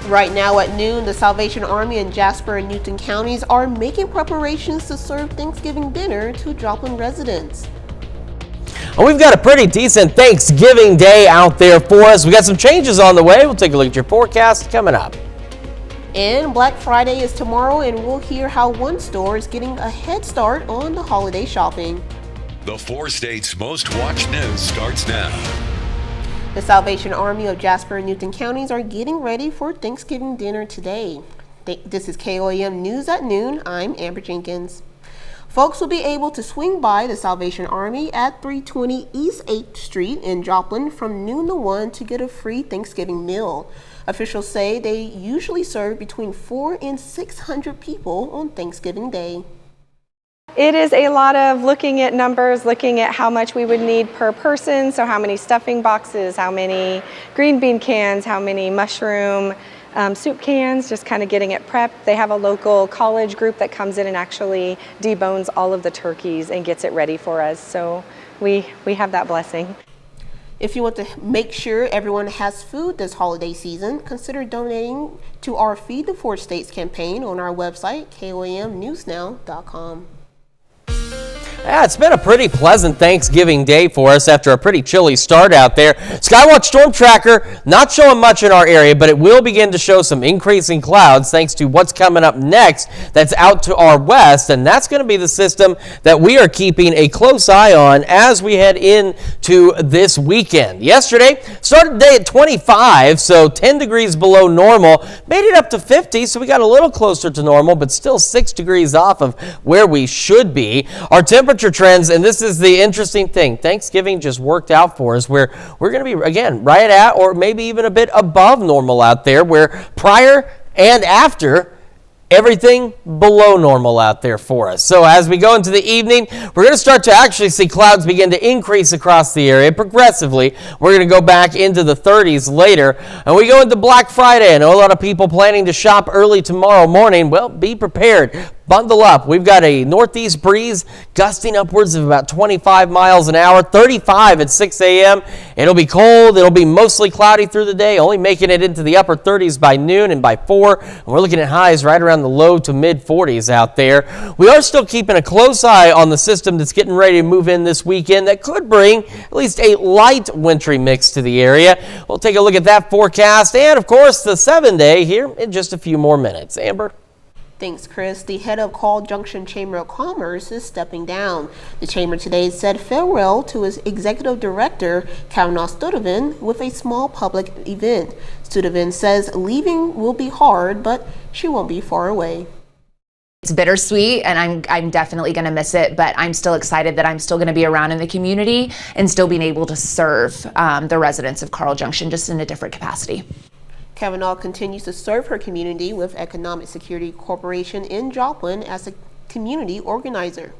Right now at noon, the Salvation Army in Jasper and Newton counties are making preparations to serve Thanksgiving dinner to Joplin residents. And we've got a pretty decent Thanksgiving Day out there for us. We got some changes on the way. We'll take a look at your forecast coming up. And Black Friday is tomorrow, and we'll hear how one store is getting a head start on the holiday shopping. The 4 states' most watched news starts now. The Salvation Army of Jasper and Newton counties are getting ready for Thanksgiving dinner today. This is KOAM News at Noon. I'm Amber Jenkins. Folks will be able to swing by the Salvation Army at 320 East 8th Street in Joplin from noon to 1 to get a free Thanksgiving meal. Officials say they usually serve between 400 and 600 people on Thanksgiving Day. It is a lot of looking at numbers, looking at how much we would need per person, so how many stuffing boxes, how many green bean cans, how many mushroom soup cans, just kind of getting it prepped. They have a local college group that comes in and actually debones all of the turkeys and gets it ready for us, so we have that blessing. If you want to make sure everyone has food this holiday season, consider donating to our Feed the 4 States campaign on our website, KOAMnewsnow.com. Yeah, it's been a pretty pleasant Thanksgiving Day for us after a pretty chilly start out there. Skywatch Storm Tracker not showing much in our area, but it will begin to show some increasing clouds thanks to what's coming up next that's out to our west, and that's going to be the system that we are keeping a close eye on as we head into this weekend. Yesterday, started the day at 25, so 10 degrees below normal, made it up to 50, so we got a little closer to normal, but still 6 degrees off of where we should be. Our temperature trends, and this is the interesting thing, Thanksgiving just worked out for us where we're going to be, again, right at or maybe even a bit above normal out there, where prior and after, everything below normal out there for us. So as we go into the evening, we're going to start to actually see clouds begin to increase across the area progressively. We're going to go back into the 30s later. And we go into Black Friday. I know a lot of people planning to shop early tomorrow morning. Well, be prepared. Bundle up. We've got a northeast breeze gusting upwards of about 25 miles an hour, 35 at 6 a.m. It'll be cold. It'll be mostly cloudy through the day, only making it into the upper 30s by noon and by 4. And we're looking at highs right around the low to mid 40s out there. We are still keeping a close eye on the system that's getting ready to move in this weekend that could bring at least a light wintry mix to the area. We'll take a look at that forecast and, of course, the 7-day here in just a few more minutes. Amber? Thanks, Chris. The head of Carl Junction Chamber of Commerce is stepping down. The chamber today said farewell to its executive director, Kavanaugh Studevin, with a small public event. Studevin says leaving will be hard, but she won't be far away. It's bittersweet, and I'm definitely going to miss it, but I'm still excited that I'm still going to be around in the community and still being able to serve the residents of Carl Junction just in a different capacity. Kavanaugh continues to serve her community with Economic Security Corporation in Joplin as a community organizer.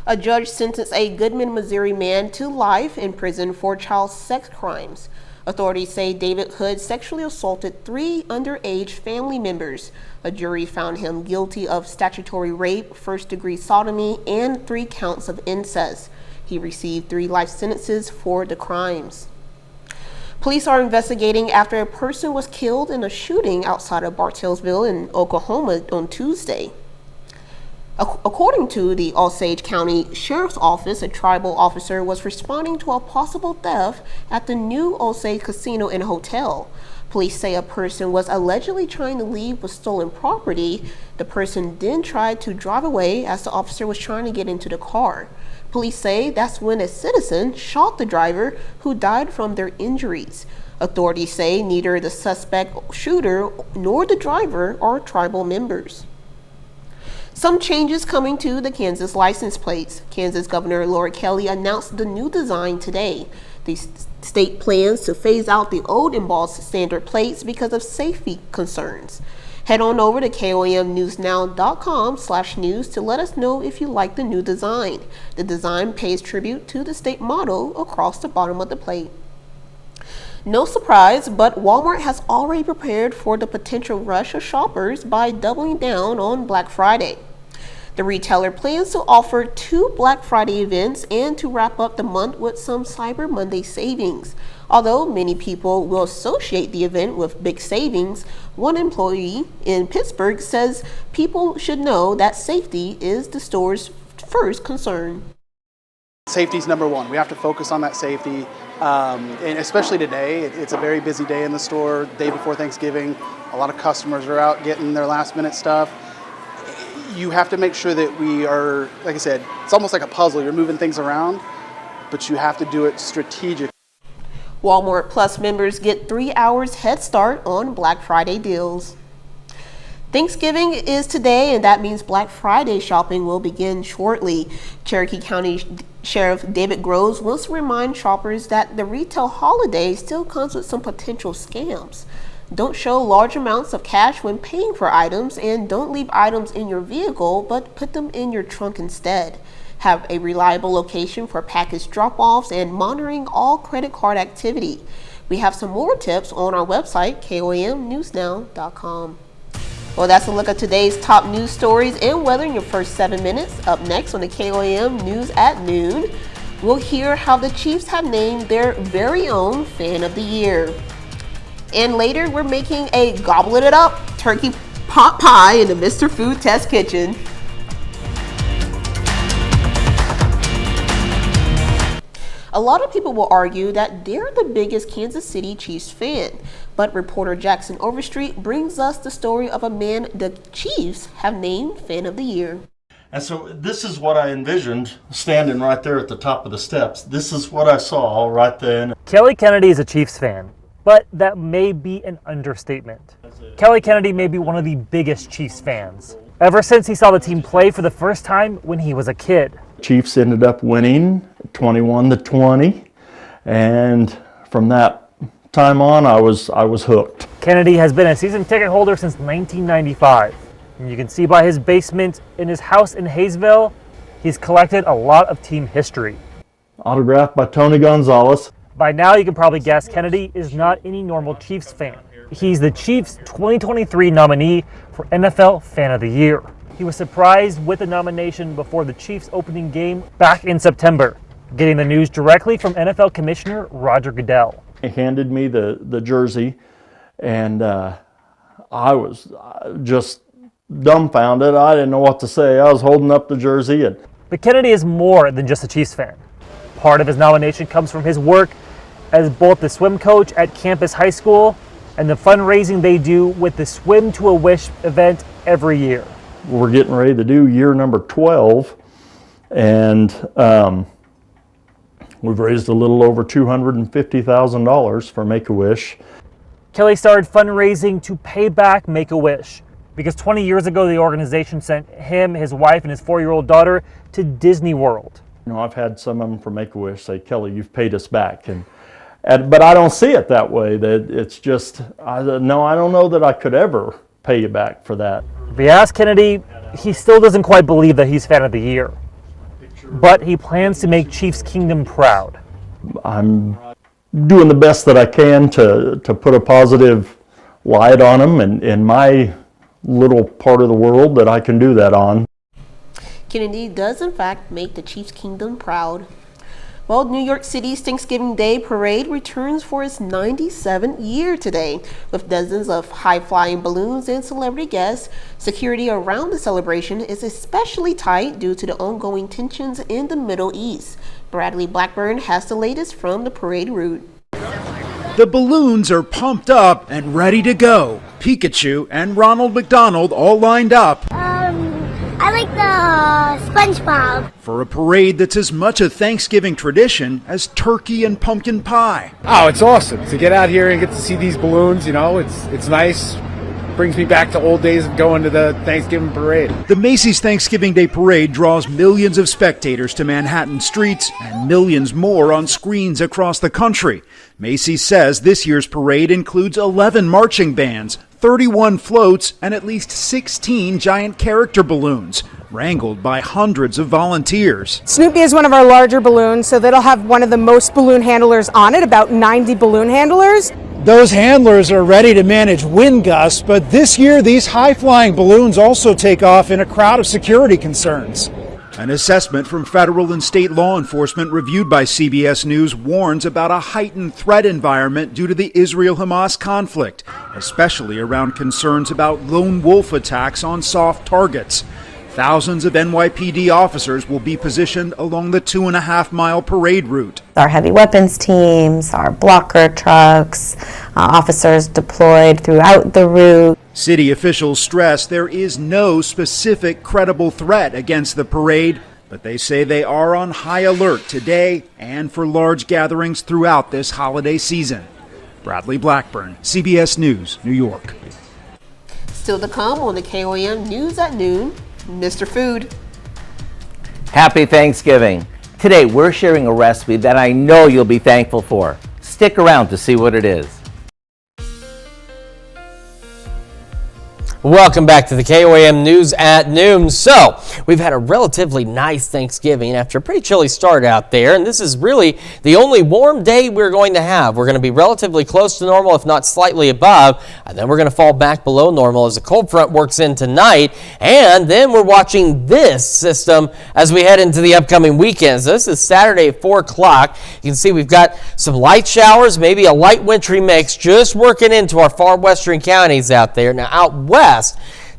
A judge sentenced a Goodman, Missouri man to life in prison for child sex crimes. Authorities say David Hood sexually assaulted 3 underage family members. A jury found him guilty of statutory rape, first-degree sodomy, and 3 counts of incest. He received 3 life sentences for the crimes. Police are investigating after a person was killed in a shooting outside of Bartelsville in Oklahoma on Tuesday. According to the Osage County Sheriff's Office, a tribal officer was responding to a possible theft at the new Osage Casino and Hotel. Police say a person was allegedly trying to leave with stolen property. The person then tried to drive away as the officer was trying to get into the car. Police say that's when a citizen shot the driver, who died from their injuries. Authorities say neither the suspect shooter nor the driver are tribal members. Some changes coming to the Kansas license plates. Kansas Governor Laura Kelly announced the new design today. The state plans to phase out the old embossed standard plates because of safety concerns. Head on over to KOAMnewsnow.com/news to let us know if you like the new design. The design pays tribute to the state motto across the bottom of the plate. No surprise, but Walmart has already prepared for the potential rush of shoppers by doubling down on Black Friday. The retailer plans to offer 2 Black Friday events and to wrap up the month with some Cyber Monday savings. Although many people will associate the event with big savings, one employee in Pittsburgh says people should know that safety is the store's first concern. Safety is number one. We have to focus on that safety, and especially today. It's a very busy day in the store, day before Thanksgiving. A lot of customers are out getting their last minute stuff. You have to make sure that we are, like I said, it's almost like a puzzle. You're moving things around, but you have to do it strategically. Walmart Plus members get 3 hours head start on Black Friday deals. Thanksgiving is today, and that means Black Friday shopping will begin shortly. Cherokee County Sheriff David Groves wants to remind shoppers that the retail holiday still comes with some potential scams. Don't show large amounts of cash when paying for items, and don't leave items in your vehicle, but put them in your trunk instead. Have a reliable location for package drop-offs and monitoring all credit card activity. We have some more tips on our website, KOAMnewsnow.com. Well, that's a look at today's top news stories and weather in your first 7 minutes. Up next on the KOAM News at Noon, we'll hear how the Chiefs have named their very own Fan of the Year. And later, we're making a gobble it up turkey pot pie in the Mr. Food Test Kitchen. A lot of people will argue that they're the biggest Kansas City Chiefs fan, but reporter Jackson Overstreet brings us the story of a man the Chiefs have named Fan of the Year. And so this is what I envisioned standing right there at the top of the steps. This is what I saw right then. Kelly Kennedy is a Chiefs fan, but that may be an understatement. Kelly Kennedy may be one of the biggest Chiefs fans, ever since he saw the team play for the first time when he was a kid. Chiefs ended up winning 21-20, and from that time on, I was hooked. Kennedy has been a season ticket holder since 1995. And you can see by his basement in his house in Hayesville, he's collected a lot of team history. Autographed by Tony Gonzalez. By now, you can probably guess Kennedy is not any normal Chiefs fan. He's the Chiefs' 2023 nominee for NFL Fan of the Year. He was surprised with the nomination before the Chiefs' opening game back in September, getting the news directly from NFL Commissioner Roger Goodell. He handed me the jersey, and I was just dumbfounded. I didn't know what to say. I was holding up the jersey. But Kennedy is more than just a Chiefs fan. Part of his nomination comes from his work as both the swim coach at Campus High School and the fundraising they do with the Swim to a Wish event every year. We're getting ready to do year number 12, and we've raised a little over $250,000 for Make-A-Wish. Kelly started fundraising to pay back Make-A-Wish because 20 years ago the organization sent him, his wife, and his 4-year-old daughter to Disney World. You know, I've had some of them from Make-A-Wish say, "Kelly, you've paid us back," but I don't see it that way. That it's just, I don't know that I could ever pay you back for that. If you ask Kennedy, he still doesn't quite believe that he's Fan of the Year, but he plans to make Chiefs Kingdom proud. I'm doing the best that I can to put a positive light on them, and in my little part of the world that I can do that on. Kennedy does in fact make the Chiefs Kingdom proud. Well, New York City's Thanksgiving Day Parade returns for its 97th year today, with dozens of high-flying balloons and celebrity guests. Security around the celebration is especially tight due to the ongoing tensions in the Middle East. Bradley Blackburn has the latest from the parade route. The balloons are pumped up and ready to go. Pikachu and Ronald McDonald all lined up. I like the SpongeBob. For a parade that's as much a Thanksgiving tradition as turkey and pumpkin pie. Oh, it's awesome to get out here and get to see these balloons. You know, it's nice. Brings me back to old days of going to the Thanksgiving parade. The Macy's Thanksgiving Day Parade draws millions of spectators to Manhattan streets and millions more on screens across the country. Macy's says this year's parade includes 11 marching bands, 31 floats, and at least 16 giant character balloons, wrangled by hundreds of volunteers. Snoopy is one of our larger balloons, so that'll have one of the most balloon handlers on it, about 90 balloon handlers. Those handlers are ready to manage wind gusts, but this year these high-flying balloons also take off in a crowd of security concerns. An assessment from federal and state law enforcement reviewed by CBS News warns about a heightened threat environment due to the Israel-Hamas conflict, especially around concerns about lone wolf attacks on soft targets. Thousands of NYPD officers will be positioned along the 2.5-mile parade route. Our heavy weapons teams, our blocker trucks, officers deployed throughout the route. City officials stress there is no specific credible threat against the parade, but they say they are on high alert today and for large gatherings throughout this holiday season. Bradley Blackburn, CBS News, New York. Still to come on the KOAM News at Noon, Mr. Food. Happy Thanksgiving. Today we're sharing a recipe that I know you'll be thankful for. Stick around to see what it is. Welcome back to the KOAM News at Noon. So, we've had a relatively nice Thanksgiving after a pretty chilly start out there, and this is really the only warm day we're going to have. We're going to be relatively close to normal, if not slightly above, and then we're going to fall back below normal as the cold front works in tonight, and then we're watching this system as we head into the upcoming weekend. So this is Saturday at 4 o'clock. You can see we've got some light showers, maybe a light wintry mix just working into our far western counties out there. Now, out west,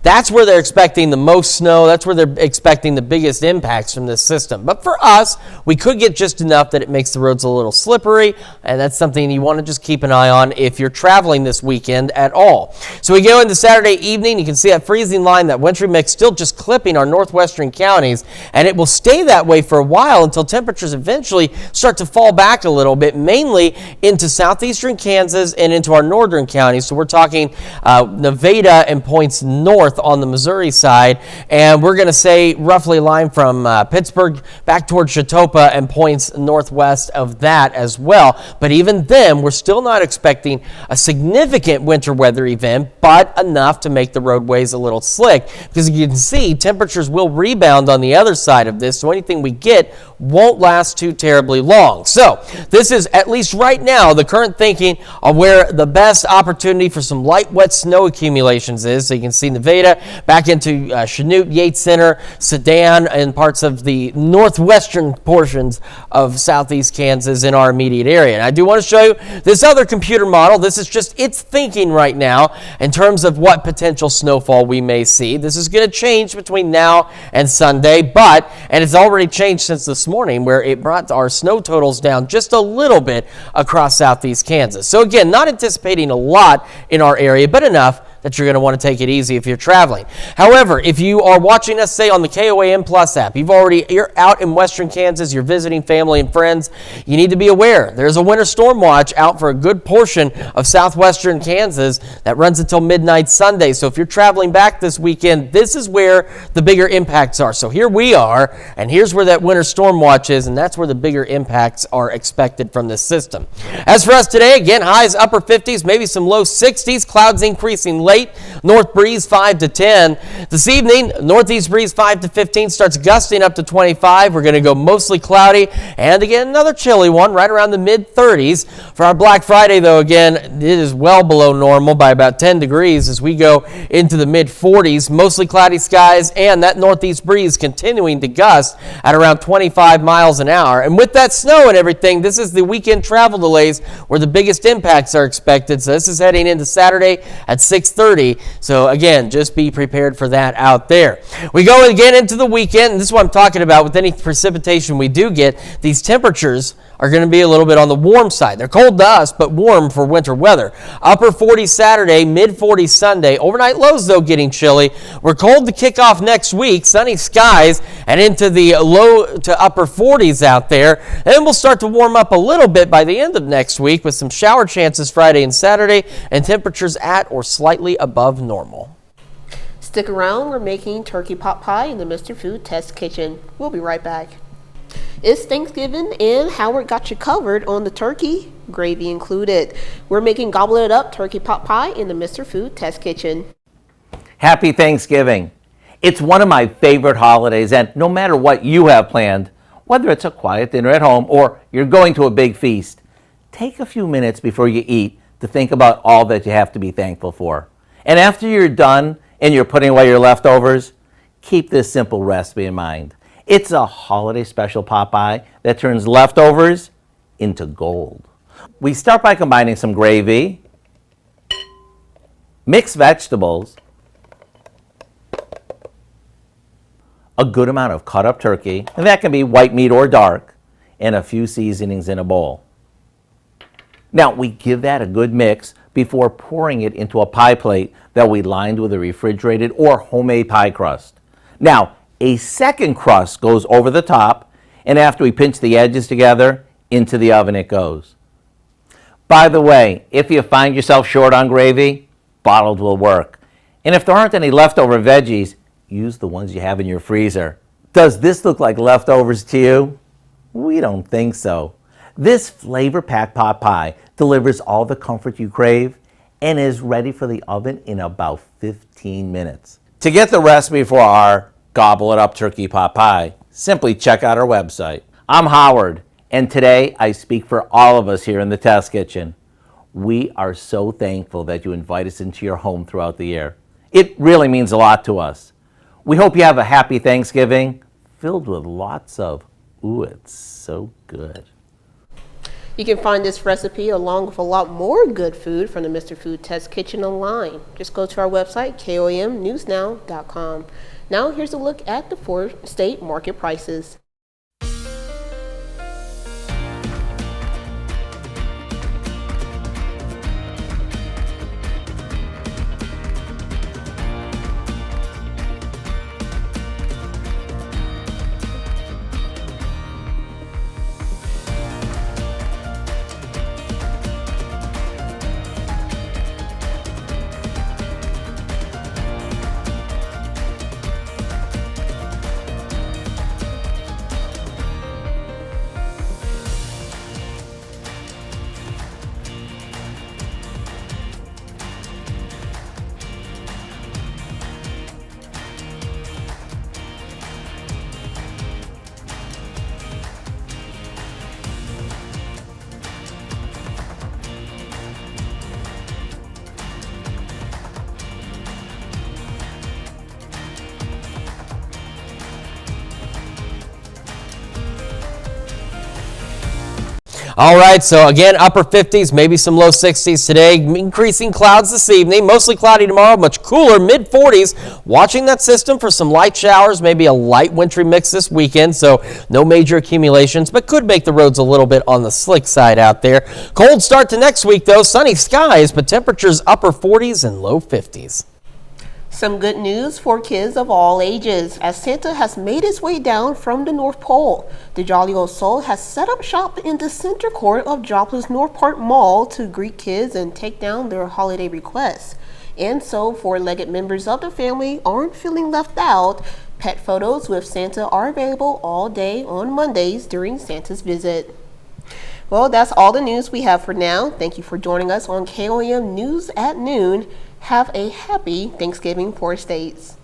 that's where they're expecting the most snow. That's where they're expecting the biggest impacts from this system. But for us, we could get just enough that it makes the roads a little slippery, and that's something you want to just keep an eye on if you're traveling this weekend at all. So we go into Saturday evening. You can see that freezing line, that wintry mix still just clipping our northwestern counties, and it will stay that way for a while until temperatures eventually start to fall back a little bit, mainly into southeastern Kansas and into our northern counties. So we're talking Nevada and points north on the Missouri side, and we're going to say roughly a line from Pittsburgh back towards Chautauqua and points northwest of that as well. But even then, we're still not expecting a significant winter weather event, but enough to make the roadways a little slick, because you can see temperatures will rebound on the other side of this, so anything we get won't last too terribly long. So this is, at least right now, the current thinking of where the best opportunity for some light wet snow accumulations is. So you can see Nevada back into Chanute, Yates Center, Sedan, and parts of the northwestern portions of southeast Kansas in our immediate area. And I do want to show you this other computer model. This is just its thinking right now in terms of what potential snowfall we may see. This is going to change between now and Sunday, and it's already changed since this morning, where it brought our snow totals down just a little bit across southeast Kansas. So again, not anticipating a lot in our area, but enough that you're going to want to take it easy if you're traveling. However, if you are watching us, say, on the KOAM Plus app, you're out in western Kansas, you're visiting family and friends, you need to be aware there's a winter storm watch out for a good portion of southwestern Kansas that runs until midnight Sunday. So if you're traveling back this weekend, this is where the bigger impacts are. So here we are, and here's where that winter storm watch is, and that's where the bigger impacts are expected from this system. As for us today, again, highs upper 50s, maybe some low 60s, clouds increasing late. North breeze 5 to 10. This evening, northeast breeze 5 to 15 starts gusting up to 25. We're going to go mostly cloudy, and again, another chilly one right around the mid 30s. For our Black Friday, though, again, it is well below normal by about 10 degrees as we go into the mid 40s. Mostly cloudy skies, and that northeast breeze continuing to gust at around 25 miles an hour. And with that snow and everything, this is the weekend travel delays where the biggest impacts are expected. So this is heading into Saturday at 6:30. So again, just be prepared for that out there. We go again into the weekend, and this is what I'm talking about. With any precipitation we do get, these temperatures are going to be a little bit on the warm side. They're cold to us, but warm for winter weather. Upper 40s Saturday, mid 40s Sunday. Overnight lows, though, getting chilly. We're cold to kick off next week. Sunny skies and into the low to upper 40s out there. Then we'll start to warm up a little bit by the end of next week with some shower chances Friday and Saturday, and temperatures at or slightly above normal. Stick around. We're making turkey pot pie in the Mr. Food Test Kitchen. We'll be right back. It's Thanksgiving, and Howard got you covered on the turkey, gravy included. We're making gobble it up turkey pot pie in the Mr. Food Test Kitchen. Happy Thanksgiving. It's one of my favorite holidays, and no matter what you have planned, whether it's a quiet dinner at home or you're going to a big feast, take a few minutes before you eat to think about all that you have to be thankful for. And after you're done and you're putting away your leftovers, keep this simple recipe in mind. It's a holiday special pot pie that turns leftovers into gold. We start by combining some gravy, mixed vegetables, a good amount of cut up turkey, and that can be white meat or dark, and a few seasonings in a bowl. Now we give that a good mix before pouring it into a pie plate that we lined with a refrigerated or homemade pie crust. Now a second crust goes over the top, and after we pinch the edges together, into the oven it goes. By the way, if you find yourself short on gravy, bottled will work. And if there aren't any leftover veggies, use the ones you have in your freezer. Does this look like leftovers to you? We don't think so. This flavor-packed pot pie delivers all the comfort you crave and is ready for the oven in about 15 minutes. To get the recipe for our Gobble It Up Turkey Pot Pie, simply check out our website. I'm Howard, and today I speak for all of us here in the Test Kitchen. We are so thankful that you invite us into your home throughout the year. It really means a lot to us. We hope you have a happy Thanksgiving filled with lots of, ooh, it's so good. You can find this recipe along with a lot more good food from the Mr. Food Test Kitchen online. Just go to our website, KOAMnewsnow.com. Now here's a look at the 4-state market prices. All right, so again, upper 50s, maybe some low 60s today. Increasing clouds this evening. Mostly cloudy tomorrow, much cooler, mid 40s. Watching that system for some light showers, maybe a light wintry mix this weekend, so no major accumulations, but could make the roads a little bit on the slick side out there. Cold start to next week, though. Sunny skies, but temperatures upper 40s and low 50s. Some good news for kids of all ages, as Santa has made his way down from the North Pole. The Jolly Old Soul has set up shop in the center court of Joplin's North Park Mall to greet kids and take down their holiday requests. And so, four-legged members of the family aren't feeling left out. Pet photos with Santa are available all day on Mondays during Santa's visit. Well, that's all the news we have for now. Thank you for joining us on KOAM News at Noon. Have a happy Thanksgiving 4 States.